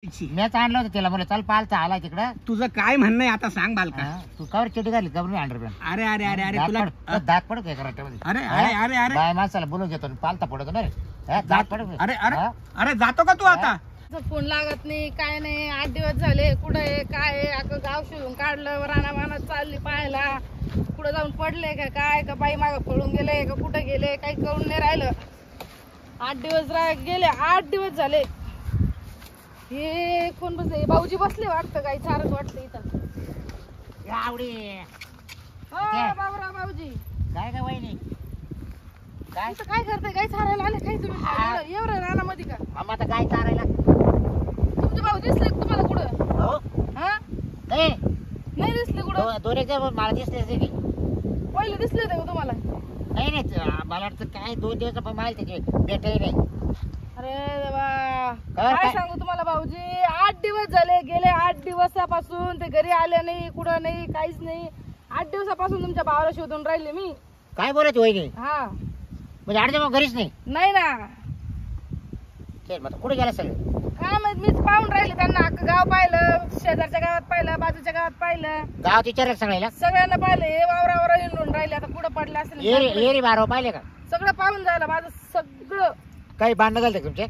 मीच आणलं होतं तिला म्हणलं चल पालता आला तिकडं. तुझं काय म्हणणं आहे आता सांग बालका. तू कावर चिठी घाली जबरून अंडरपॅन्ट. अरे अरे अरे अरे तुला दात पडत आहे कराट्यामध्ये. अरे अरे अरे अरे बाय माणसाला बोलून घेतो आणि पालता पडतो ना रे. दात पडत. अरे अरे अरे जातो का तू आता? फोन लागत नाही काय नाही. 8 दिवस झाले. कुठं आहे काय आहे? अगं गाव शोधून काढलं. राणा वानात चालली पाहायला. कुठं जाऊन पडले का काय का बाई मागं पळून गेले का कुठं गेले काही कळून नाही राहिलं. 8 दिवस गेले. 8 दिवस झाले. हे कोण बसले? भाऊजी बसले वाटतं काही चारच वाटतं इथं. आवडी हो बाबूराव भाऊजी काय काय वहिनी काय इथं काय करताय? काही चारायला आले काही तुम्ही? एवढं रानामध्ये का? मग आता काय चारायला तुमचे भाऊ दिसले का तुम्हाला कुठं? हो हा नाही दिसले कुठं? दोन एक मला दिसले की पहिले दिसले होते का तुम्हाला? नाही नाही मला वाटतं काय 2 दिवस पण मला त्याचे भेटही नाही. अरे देवा काय? काय सांगू तुम्हाला भाऊजी. 8 दिवस झाले. गेले 8 दिवसापासून ते घरी आले नाही कुठं नाही काहीच नाही. 8 दिवसापासून तुमच्या भावाला शोधून राहिले मी. काय बोलत वहिनी हा म्हणजे 8 दिवस घरीच नाही. नाही ना चल मग कुठे गेला सगळं? काय माहित मीच पाहून राहिले त्यांना. अख्खं गाव पाहिलं. शेजारच्या गावात पाहिलं. बाजूच्या गावात पाहिलं. गावात विचारलं सगळ्याला. सगळ्यांना पाहिलं. हे वावरावर हिंडून राहिले. आता कुठं पडले असेल एरी बाराव पाहिले का? सगळं पाहून झालं माझं सगळं. काही भांडण झालं तुमचे?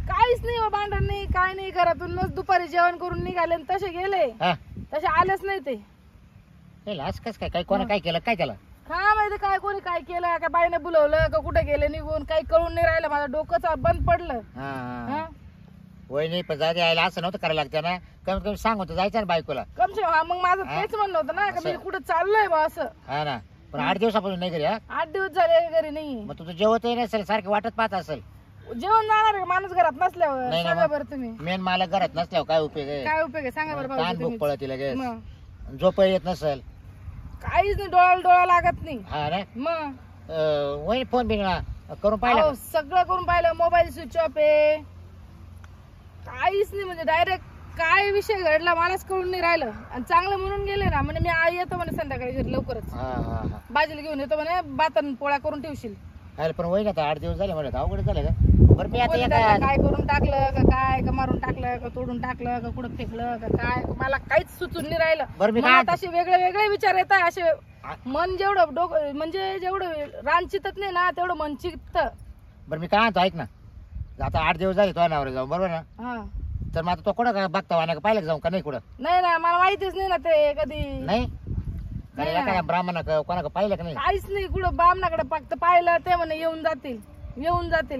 काहीच नाही भांडण नाही काय नाही. घरातूनच दुपारी जेवण करून निघाले आणि तसे गेले. हा तसे आलेच नाही ते. लाच कस काय कोणा काय केलं काय त्याला? काय माहिती काय कोणी काय केलं का बाईने बोलवलं का कुठे गेले निघून काही कळून नाही राहिलं. माझं डोकं बंद पडलं. हा वहिनी पण जाऊ यायला असं नव्हतं करायला लागतं ना. कमीत कमी सांग होतं जायचं ना बायकोला. कम से कम मग माझं तेच म्हणणं होतं ना का मी कुठं चाललोय बा असं. हा ना पण 8 दिवसापासून नाही घरी. 8 दिवस झाले घरी नाही. मग तुझं जेवतही नसेल सारखं वाटत पाहत असेल. जेवण जाणार आहे माणूस घरात नसल्यावर. नाही ना सांगा मग. बरं तुम्ही मेन मला घरात नसल्यावर काय उपयोग आहे? काय उपयोग आहे सांगा बरं ताण भाऊजी भूक तुम्ही. पळत लगेच मग झोप येत नसेल. काहीच नाही. डोळा लागत नाही. हा ना मग वहिनी फोन बिन करून पाहिला अहो, सगळं करून पाहिलं. मोबाईल स्विच ऑफ आहे. काहीच नाही म्हणजे डायरेक्ट काय विषय घडला मलाच कळून नाही राहिलं. आणि चांगलं म्हणून गेले ना म्हणजे मी आई येतो म्हणे संध्याकाळी घरी लवकरच. बाजीला घेऊन येतो म्हणे. बातन पोळ्या करून ठेवशील. पण वहिनी आता 8 दिवस झाले म्हणत अवघड झालं का? बरं मी आता काय करून टाकलं का काय का मारून टाकलं का तोडून टाकलं का कुठं फेकलं का काय मला काहीच सुचून नाही राहिलं. बरं मी मनात असे वेगळे वेगळे विचार येत आहे. असे मन जेवढं डोकं म्हणजे जेवढं रान चितत नाही ना तेवढं मन चित्त. बरं मी काय म्हणतो ऐक ना. आता 8 दिवस झाले तो नावर जाऊन बरोबर ना. हा तर मग आता तो कुठं बघता वाना का पाहिलं का जाऊन का नाही कुठं? नाही ना मला माहितीच नाही ना ते कधी. नाही एखाद्या ब्राह्मण कोणा पाहिलं का नाही? काहीच नाही. कुठं बामनाकडे फक्त पाहिलं ते म्हणे येऊन जातील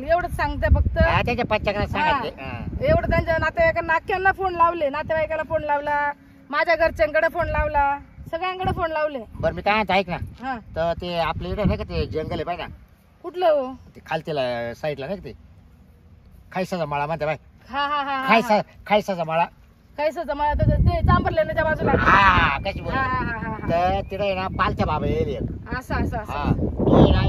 एवढंच सांगते फक्त. त्याच्या पच्च्याकडे सांगितले. एवढं त्यांच्या नातेवाईकांना नाक्यांना फोन लावले. नातेवाईकाला फोन लावला. माझ्या घरच्यांकडे फोन लावला. सगळ्यांकडे फोन लावले. बरं मी काय म्हणतो ऐक ना. हा तर ते आपल्या इकडे नाही का ते जंगल आहे पाहिजे ना. कुठलं हो? ते खालतीला साईडला नाही का ते खायसाचा माळा म्हणते बाय. हा हा हा खायसाचा माळा. कायचं मला ते चांबरलेल्याच्या बाजूला. हा कशी बोल. हा हा हा तर तिकडे ना पालच्या बाबा येईल एक. असं असं असं हा तो ना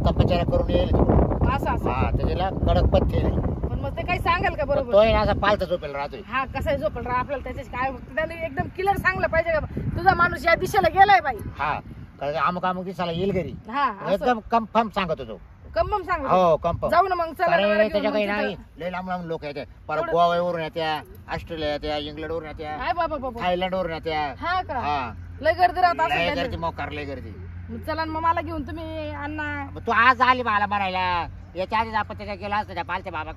तपश्चर्या करून येईल. असं असं. हा त्याच्याला कडक पथ्य आहे. पण मग ते काही सांगाल का बरोबर? तो आहे ना असा पालचा झोपेल राहतोय. हा कसा झोपल राहा आपल्याला त्याच्याच काय फक्त त्याने एकदम क्लिअर सांगलं पाहिजे का तुझा माणूस या दिशेला गेलाय बाई. हा कारण अमुक अमुक दिवसाला येईल घरी. हा एकदम कन्फर्म सांगत होतो. कम्बम सांग. हो कन्फर्म. जाऊ ना मग चला ना मला घेऊन त्याच्या मग काही तिथं. नाही लय लांब लांब लोक येते. परत गोव्यावरून येत्या, ऑस्ट्रेलिया येत्या, इंग्लंडवरून येत्या, काय बाबा बाबा. थायलंडवरून येत्या. हा का हा लय गर्दी राहत लय असेल गर्दी मोकार लय गर्दी. त्यांची. चला ना मग मला घेऊन तुम्ही अण्णा. मग तू आज आली मला म्हणायला. याच्या आधीच आपण त्याच्या केला असतं त्या पालच्या बाबा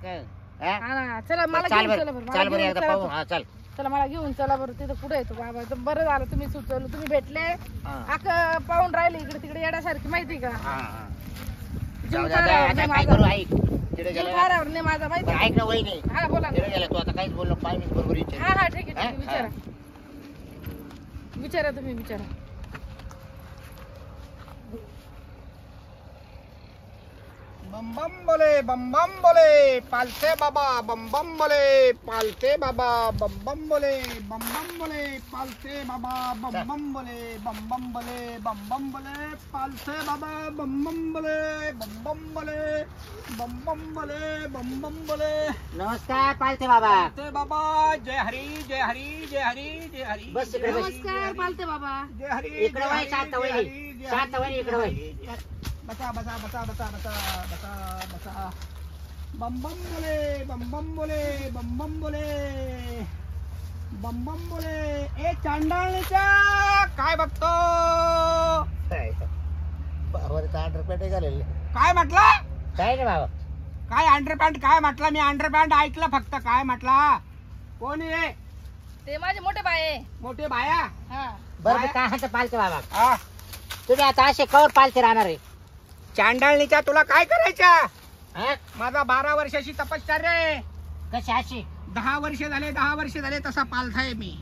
हा ना चला मला चाल घेऊन चला बरं बरं चाल मला बरं घेऊन एकदा चला पाहू. बरं. हा चल. चला मला घेऊन चला बरं. तिथं कुठे येतो बाबा तर बरं झालं तुम्ही सुचवलं. तुम्ही भेटले हा. आक पाहून राहिले इकडे तिकडे येण्यासारखी माहिती का. हा, हा. जीव जाऊ दे, आता फारावर आता नाही काय माझा. करू ऐक. तिकडे जीव गेला फारावर नाही माझा माहिती. बरं, ऐक ना वहिनी. हा बोला ना. तिकडे गेला तू आता काहीच बोललो पाय मी बरोबर इच्छा. हा हा ठीक आहे हा, विचारा. विचारा तुम्ही विचारा. बम बम बोले पालते बाबा बम बोले पालते बाबा बम बोले पालते बाबा बम बोले पालते बाबा बम बोले नमस्कार पालते बाबा. पालते बाबा जय हरी जय हरी जय हरी जय हरी. बस इकडे बस. नमस्कार पालते बाबा. जय हरी इकडे वळ शांत वहिनी. शांत वहिनी इकडे वळ. बसा बसा बसा बसा बसा बसा बसा. बम बम बोले बम बम बोले बम बम बोले बम बम बोले. ए चांडाळीच्या काय बघतो? अंडरपॅन्ट घालेल काय म्हटला? काय नाही बाबा. काय अंडरपॅन्ट काय म्हटला? मी अंडरपॅन्ट ऐकलं फक्त. काय म्हटला? कोण आहे? ते माझे मोठे बाय आहे. मोठे बाया. हा. बरं मी काय म्हणतो पालते बाबा, हा. तुम्ही आता असे कवर पालते राहणार आहे? चांडाळणीच्या तुला काय करायच्या? हा? माझा 12 वर्षाची तपश्चर्या आहे. कशी अशी 10 वर्ष झाले तसा पालथाय मी.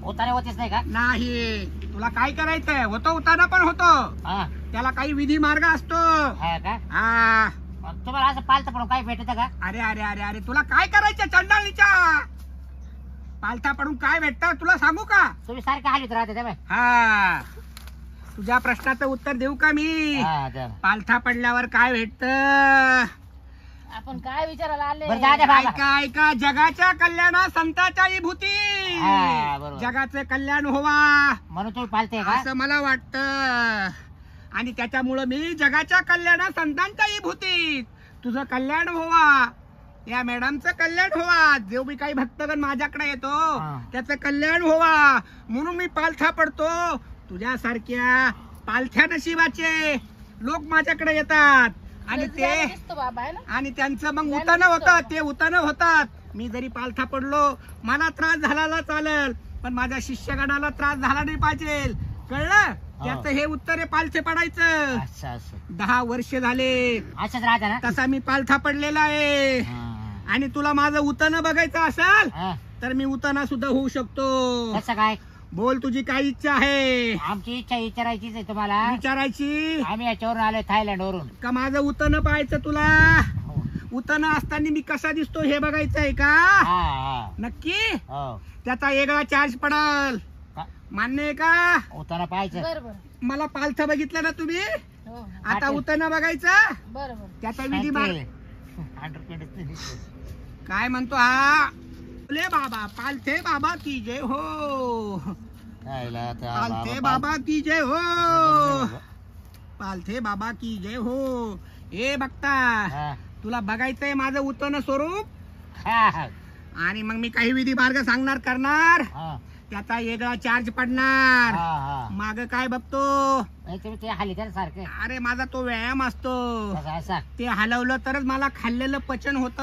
उतारे होतेच नाही का? नाही. तुला काय करायचंय? होतो उताना पण होतो. हा. त्याला काही विधी मार्ग असतो. हा का? हा. मग तुम्हाला असं पालतं पडून काही भेटत का? अरे अरे अरे अरे तुला काय करायचं? चांडाळणीच्या पालथा पडून काय भेटत तुला सांगू का? तुम्ही सारखे हालीत राहते त्यामुळे. हा. तुझ्या प्रश्नाचं उत्तर देऊ का मी? हा, द्या. पालथा पडल्यावर काय भेटत? आपण काय विचारायला आले? बरं जा द्या बाबा. ऐका ऐका. जगाच्या कल्याणा संतांच्या विभूती. हा, बरोबर. जगाचं कल्याण व्हावा म्हणून तुम्ही पालते का? असं मला वाटतं. आणि त्याच्यामुळं मी जगाच्या कल्याणा संतांच्या विभूती तुझं कल्याण व्हावा, या मॅडमचं कल्याण व्हावा, जो मी काही भक्तगण माझ्याकडे येतो हा. त्याचं कल्याण व्हावा म्हणून मी पालथा पडतो. तुझ्यासारख्या पालथ्या नशिबाचे लोक माझ्याकडे येतात आणि ते दिसतो बाबा आहे ना. आणि त्यांचं मग उतानं होतं, ते उतानं होतात. मी जरी पालथा पडलो मला त्रास झाला चालेल, पण माझ्या शिष्यगणाला त्रास झाला नाही पाहिजे. कळलं? त्याचं हे उत्तर आहे पालथे पडायचं. असं असं 10 वर्ष झाले असंच राहते ना? तसा मी पालथा पडलेला आहे. हा. आणि तुला माझं उतानं बघायचं असेल हा. तर मी उताना सुद्धा होऊ शकतो. कसं काय? बोल तुझी काय इच्छा आहे? आमची इच्छा विचारायचीच आहे तुम्हाला. विचारायची आम्ही याच्यावरून आलोय थायलंड वरून. का? माझं उतानं पाहायचं तुला? उताना असताना मी कसा दिसतो हे बघायचं आहे का? हा, हा. नक्की? हो. त्याचा वेगळा चार्ज पडल. का? मान्य आहे का? उतारा पाहायचं. बरं बरं. मला पालथा बघितलं ना तुम्ही? हो हो. आता पाटील. उताना बघायचं. बरं बरं. त्याचा विधी मार्ग अंडरपॅन्टच नाही दिसत. काय म्हणतो हा? ले बाबा पालथे बाबा की जय हो. खायला त्या पालथे बाबा- बाबा की जय हो. पालथे बाबा की जय हो. ए बघता, हा. तुला बघायचंय माझं उतन स्वरूप? हा, हा. आणि मग मी काही विधी मार्ग सांगणार करणार, हा. त्याचा वेगळा चार्ज पडणार. हा, हा. माग काय बघतो? नाही, तुम्ही ते हाली त्या सारखे अरे माझा तो व्यायाम असतो. असा. ते हलवलं तरच मला खाल्लेलं पचन होत.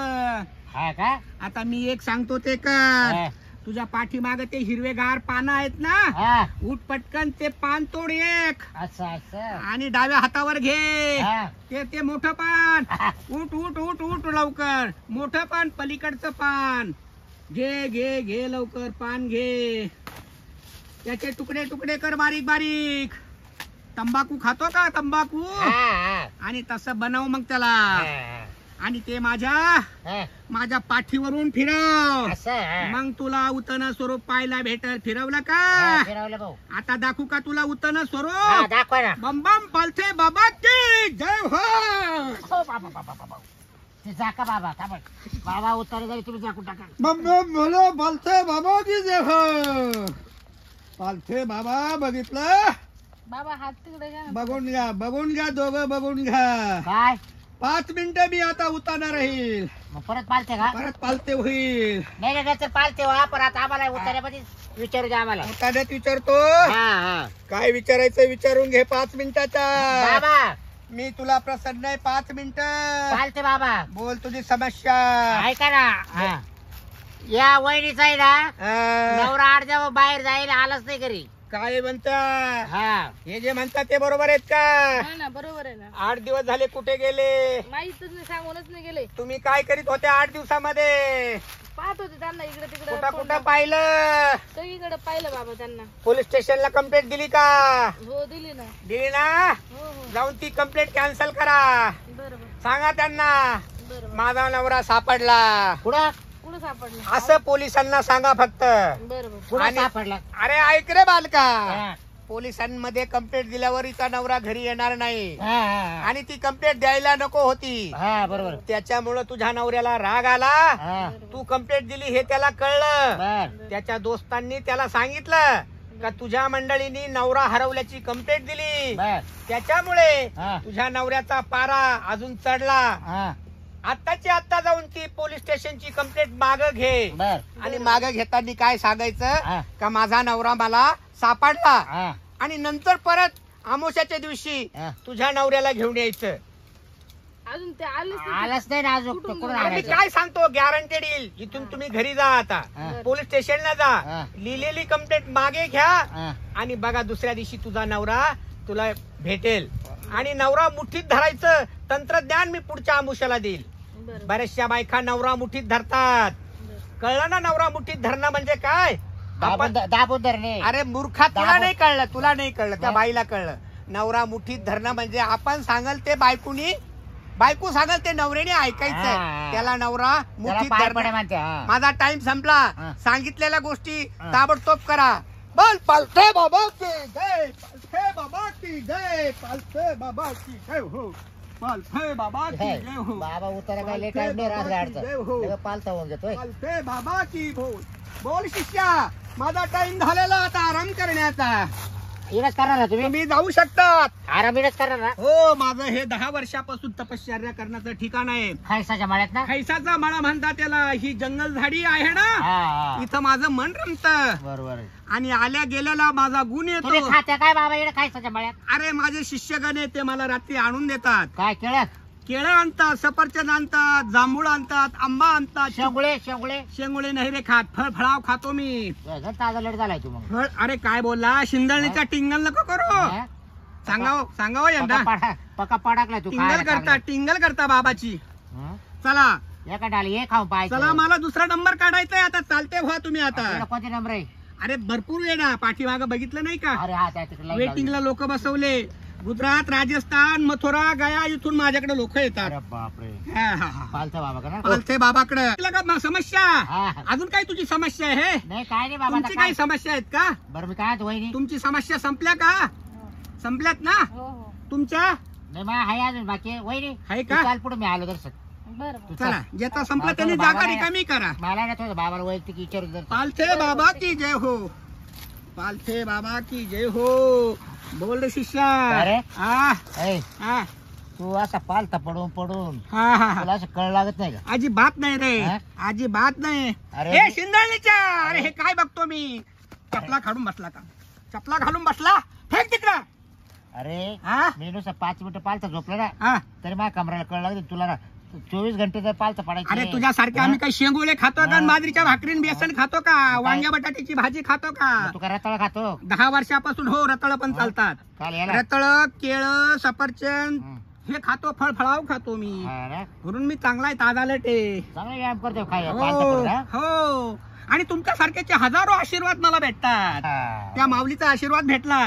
हा का? आता मी एक सांगतो ते कर. हा. तुझ्या पाठीमाग ते हिरवेगार पानं आहेत ना, हा. उठ पटकन ते पान तोड एक असं असं. आणि डाव्या हातावर घे. हा. ते मोठं पान. उठ उठ उठ उठ लवकर. मोठं पान, पलीकडचं पान घे घे घे लवकर. पान घे. त्याचे तुकडे तुकडे कर बारीक बारीक. तंबाखू खातो का? तंबाखू. हा, हा. आणि तसं बनव मग त्याला. हा, आणि ते हा. माझ्या पाठीवरून फिरव. असं, हा. मग तुला उतन स्वरूप पाहायला भेटल. फिरवलं हा, का? फिरवलं भाऊ. आता दाखवू का तुला उतन हा, स्वरूप? दाखवा ना. बम बम पालथे बाबा की जय हो. हो, बाबा बाबा बाबा. ते जाका बाबा का बघ. बाबा उतारे जरी तुम्ही जाकून टाका. बम बम बोलो पालथे बाबा की जय हो. पालथे बाबा बघितलं? बाबा हात तिकडे घ्या ना. बघून घ्या दोघं बघून घ्या. काय? 5 मिनिटं मी आता उतारणार राहील. मग परत पालते का? परत पालते होईल. नाही नाही तर पालते वा, पण आता आम्हाला उतार्यामध्ये विचारू द्या आम्हाला. उतारण्यात विचारतो. हा, हा. काय विचारायचं विचारून घे 5 मिनिटाचा. बाबा मी तुला प्रसन्न आहे. 5 मिनिटं पालते बाबा. बोल तुझी समस्या. ऐका ना. हा. या वहिनीचा आहे ना, हा. नवरा आठ जेव्हा बाहेर जायला आलाच नाही घरी. काय म्हणता? हा. हे जे म्हणतात ते बरोबर आहेत का? हा ना, बरोबर आहे ना. 8 दिवस झाले कुठे गेले? माहीतच नाही, सांगूनच नाही गेले. तुम्ही काय करीत होते 8 दिवसामध्ये? पाहत होते त्यांना इकडे तिकडे. कुठं कुठं पाहिलं? सगळीकडे पाहिलं बाबा त्यांना. पोलीस स्टेशनला कंप्लेंट दिली का? हो दिली ना. दिली ना? हो हो. जाऊन ती कंप्लेंट कॅन्सल करा. बरोबर सांगा त्यांना बरोबर. माझा नवरा सापडला. कुठं कुठं सापडलं? असं पोलिसांना सांगा फक्त. बरोबर. कुठं आणि- सापडला? अरे ऐक रे बालका, हा. पोलिसांमध्ये कंप्लेंट दिल्यावर हिचा नवरा घरी येणार नाही. हा, हा. आणि ती कंप्लेंट द्यायला नको होती. हा, बरोबर. त्याच्यामुळं तुझ्या नवऱ्याला राग आला. हा. तू कंप्लेंट दिली हे त्याला कळलं. बर. त्याच्या दोस्तांनी त्याला सांगितलं का तुझ्या मंडळींनी नवरा हरवल्याची कंप्लेंट दिली. बर. त्याच्यामुळे हा. तुझ्या नवऱ्याचा पारा अजून चढला. हा. आत्ताची आत्ता जाऊन ती पोलीस स्टेशनची कंप्लेंट माग घे. बर आणि माग घेताना काय सांगायचं हा. का माझा नवरा मला सापडला. हा आणि नंतर परत अमावस्याच्या दिवशी हा. तुझ्या नवऱ्याला घेऊन यायचं. अजून ते आलेच नाही. आलाच नाही ना अजून कुठून कुठून गेला? मी आणायचं? काय सांगतो गॅरंटेड येईल. इथून तुम्ही घरी जा आता हा. पोलीस स्टेशनला जा. हा. लिहिलेली कंप्लेंट मागे घ्या हा. आणि बघा दुसऱ्या दिवशी तुझा नवरा तुला भेटेल. आणि नवरा मुठीत धरायचं तंत्रज्ञान मी पुढच्या अमुष्याला देईल. बरं, बऱ्याचशा बायका नवरा मुठीत धरतात. बरं. कळलं ना नवरा मुठीत धरणं म्हणजे काय. दाबून धरणे. अरे मूर्खा तुला दाबून- नाही कळलं. तुला नाही कळलं त्या हा. बाईला कळलं. नवरा मुठीत धरणं म्हणजे आपण सांगल ते बायको सांगल ते नवऱ्याने ऐकायचं. हा. त्याला नवरा त्याला मुठीत पाय धरणं. पडे म्हणते हा. माझा टाइम संपला. हा. सांगितलेल्या गोष्टी हा. ताबडतोब करा. बोल पालथे बाबा की जय. पालथे बाबा की जय. पालथे बाबा की जय हो. पालथे बाबा की जय हो. बाबा उतारा काय लेट टाइम नाही राहत जय हो. गाडचं पालता होऊन घेतोय. पालथे बाबा की बोल. बोल शिष्या माझा टाइम झालेला आता आराम करण्याचा. इडच करणार ना तुम्ही? तुम्ही जाऊ शकतात. आराम इडच करणार ना? हो माझं हे 10 वर्षापासून तपश्चर्या करण्याचं ठिकाण आहे. खायसाच्या माळ्यात ना? खैसाचा मळा म्हणतात त्याला. ही जंगल झाडी आहे ना हा हा. इथं माझं मन रमत. बरोबर आहे. आणि आल्या गेल्याला माझा गुण तुम्ही येतो. खात्या काय बाबा इकडे खायसाच्या माळ्यात? अरे माझे शिष्यगण आहे ते मला रात्री आणून देतात. काय केळत? केळं आणतात, सफरचंद आणतात, जांभूळ आणतात, आंबा आणतात. शेंगुळे शेंगोळे नाही रे खात. फळाव खातो मी. ताजा लेट झालाय तू मग. फळ. अरे काय बोलला शिंदळणीचा टिंगल नको करू. हा? सांगाव यंदा पका पाडाकलाय तू टिंगल करता बाबाची. हं? चला एका डाली हे खाऊन पाहायचं. चला मला दुसरा नंबर काढायचा आता. चालते व्हा तुम्ही आता. आपल्याला कोणते नंबर आहे? अरे भरपूर वेळ ना पाठीमागं बघितलं नाही का. अरे हा त्या तिकडे लाईन वेटिंगला लोक बसवले. गुजरात, राजस्थान, मथुरा, गया इथून माझ्याकडे लोक लावली. येतात. अरे बापरे. हा, हा, हा. पालथा बाबा का ना? पालथे बाबाकडे. तुला का समस्या हा. अजून काय तुझी समस्या आहे? नाही काय नाही बाबा. तुमची आता काही काय? समस्या आहेत का? बरं मी काय म्हणतो वहिनी? तुमची समस्या संपल्या का? संपल्यात ना हो हो तुमच्या? नाही मा आहे अजून बाकी वहिनी. आहे तू का? चाल पुढे मी आलो दर्शक. बरं बरं. तू चला चल. ज्याचा संपला हा, त्यांनी तो जागा बाबाला- रिकामी करा. मला ना थोडं बाबाला वैयक्तिक विचारू दर. पालथे बाबा की जय हो. पालथे बाबा की जय हो. बोल रे शिष्या. अरे? हा ऐ, हा तू असा पालथा पडून हा हा तुला असं कळ लागत नाही का? अजिबात नाही रे. हा? अजिबात नाही. अरे हे शिंदळणीच्या. अरे हे काय बघतो मी. चपला घालून बसला का? चपला घालून बसला. फेक तिकडं. अरे हा मी नुसतं 5 मिनिटं पालथा झोपलं ना हा. तरी माझ्या कमराला कळ लागते. तुला ना 24 घंटे जर पालथा पडायची अरे नाही. तुझ्यासारखे हा? आम्ही काही शेंगोळे खातो का? हा. बाजरीच्या भाकरीन बेसन खातो का? काय? वांग्या बटाट्याची भाजी खातो का? मग तू काय रताळं खातो? 10 वर्षापासून हो रताळ पण हा. चालतात. काल याला रताळ, केळं, सफरचंद हं. हे खातो. फळाव खातो मी. हा ना? म्हणून मी चांगला आहे. ताजा लटे. चांगला व्यायाम करतो काय पालथा हो पडून हा? हो. आणि तुमच्या सारख्याचे हजारो आशीर्वाद मला भेटतात. हा. त्या माऊलीचा आशीर्वाद भेटला.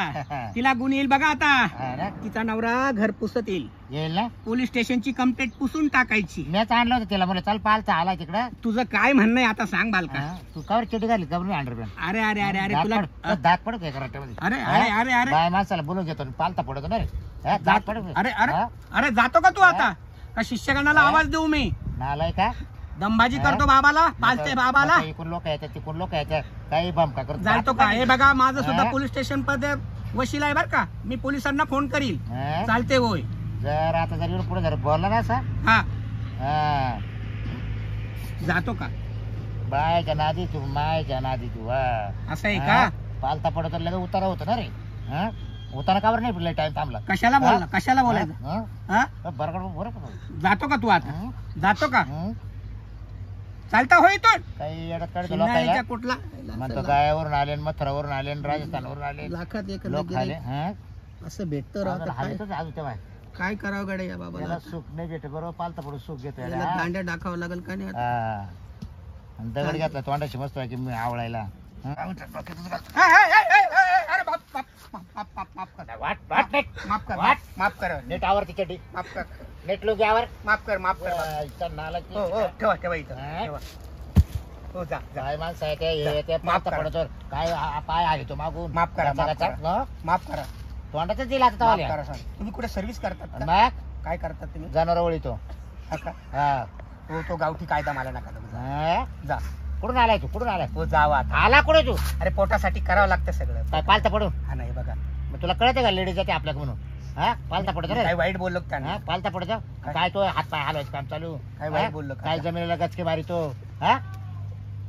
तिला गुण येईल बघा आता. हा ना? तिचा नवरा घर पुसत येईल. येईल ना? पोलीस स्टेशनची कंप्लेंट पुसून टाकायची. मीच आणलं होतं तिला. म्हणलं चल पालथा आलाय तिकडं. तुझं काय म्हणणं आहे आता सांग बालका. हा? तू कावर चिठी घाली कबर नाही अंडरपॅन? अरे अरे अरे अरे तुला दात पडत काय कराट्यामध्ये? अरे अरे अरे अरे बाय माणसाला बोलून घेतो आणि पालथा पडतो ना रे. हा? दात पडत अरे अरे हा? अरे जातो का तू आता? का शिष्यगणाला हा? आवाज देऊ मी? नालाय का? दमबाजी हा? करतो बाबाला. पालते बाबाला. इकडून लोक येतात तिकडून लोक येतात. काही बमका करतो. जातो का? हे बघा माझं सुद्धा हा? पोलीस स्टेशन मध्ये वशिला आहे बर का. मी पोलिसांना फोन करील. हा? चालते होय. जर आता जर इकडून पुढे जर बोलला ना असा हा हा, जातो का? बायच्या नादी तू मायच्या नादी तू हा. असं आहे हा? का? पालथा पडतो लगेच उतारा होतो ना रे. हा? उतारा कावर नाही पडला टाइम थांबला. कशाला बोलला? कशाला बोलायचं? हा? हा? बरोबर जातो का तू आता? हं? जातो का? हं? चालता होय तो. काही येडत काढतो शिंदळीच्या लोकायला. कुठला म्हणतो गायावरून आले मथुरावरून आले राजस्थानवरून आले लाखात एक लोक आले. असं भेटतं अजून हालीतच अजून तेव्हा काय करावं गड्या या बाबाला? त्याला सुख नाही भेटे बरोबर पालथा पडून सुख घेतो याला याला. दांड्या टाकावं लागेल का नाही आता? हा. आणि दगड घेतला तोंडाशी मस्त आहे की मी आवळायला. हं? अरे बाप बाप माफ माफ माफ कर. वाट वाट नेट माफ कर. वाट. माफ कर. नेट आवर तिच्यासाठी माफ कर. नेट लोक यावर माफ कर. माफ कर. नालाची. हो हो ठेवा ठेवा इथं हा? ठेवा. हो जा जा. काय माणसं आहे ते माफ पालथा करा. पडतो काय पाय आहे तो मागून. माफ करा, माफ गचागचा. करा. हं? माफ करा. तोंडातच दिला आता माफ तवाल्या. करा सर. तुम्ही कुठे सर्व्हिस करतात का? मग काय करतात तुम्ही? जनावर ओळीतो. हा का? हा. तो गावठी कायदा मला नका देऊ. हा? जा. कुठून आलाय तू कुठून आलाय? हो जावा आता. आला कुठे तू? अरे पोटासाठी करावं लागतं सगळं. काय पालथा पडून? हा नाही बघा. मग तुला कळतं का लेडीज जाते आपल्याकडे म्हणून? हा पालता पडतो रे काय वाईट बोललो का त्यांना? हा पालता पडतो काय तो हात पाय हलवायचं काम चालू काय वाईट हा? बोललो का? काय जमिनीला गचके मारितो हा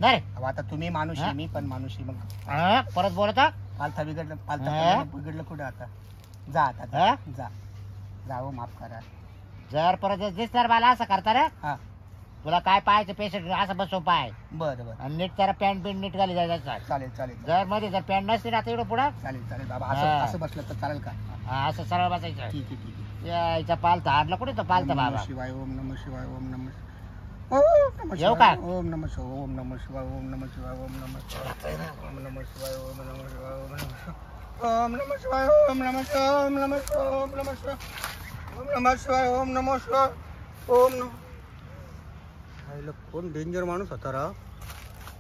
नाही रे अहो, आता तुम्ही माणूस आहे हा? मी पण माणूस आहे मग हा? परत बोलत हा? पालथा बिघडलं पालथा हा? पडलं, बिघडलं कुठं आता जा आता हा? जा जाओ माफ करा जर परत दिसणार मला असं करता रे हा तुला काय पाहायचं पेशंट असं बसव पाय बरं बरं आणि नीट त्याला पॅन्ट बिंट नीट घाली जायचं चालेल चालेल जर मध्ये जर पॅन्ट नसते ना एवढं पुढं चालेल चालेल बाबा हा. असं असं बसलं तर चालेल का? असं सरळ बसायचं ठीक आहे ठीक आहे यायचा पालता हाडला कुठे तो पालता ओम नमः बाबा शिवाय ओम नमः शिवाय ओम नमः ओम नमः येऊ शिवाय, का? ओम नमः शिवाय ओम नमः शिवाय ओम नमः शिवाय ओम नमः शिवाय ओम नमः शिवाय ओम नमः शिवाय ओम नमः शिवाय ओम नमः शिवाय ओम नमः शिवाय ओम नमः शिवाय ओम नमः शिवाय ओम नमः शिवाय ओम नमः आईला कोण डेंजर माणूस होता राव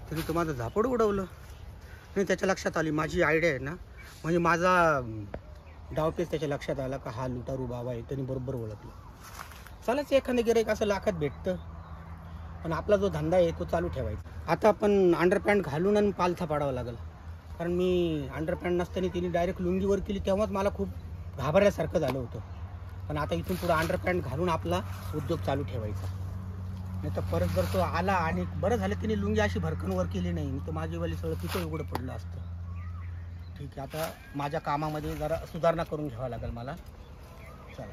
त्याने तर माझं झापड उडवलं नाही त्याच्या लक्षात आली माझी आयडिया आहे ना म्हणजे माझा डावपेच त्याच्या लक्षात आला का हा लुटारू बाबा आहे त्यांनी बरोबर ओळखलं चालच एखादं गिऱ्हाईक असं लाखात भेटतं पण आपला जो धंदा आहे तो चालू ठेवायचा आता आपण अंडरपॅन्ट घालून आणि पालथा पाडावा लागेल कारण मी अंडरपॅन्ट नसताना तिने डायरेक्ट लुंगीवर केली तेव्हाच मला खूप घाबरल्यासारखं झालं होतं पण आता इथून पुढं अंडरपॅन्ट घालून आपला उद्योग चालू ठेवायचा नाही तर परत जर तो आला आणि बरं झालं तिने लुंगी अशी भरकनवर केली नाही तर माझीवाली सगळं तिथं उघडं पडलं असतं ठीक आहे आता माझ्या कामामध्ये जरा सुधारणा करून घ्यावं लागेल मला चला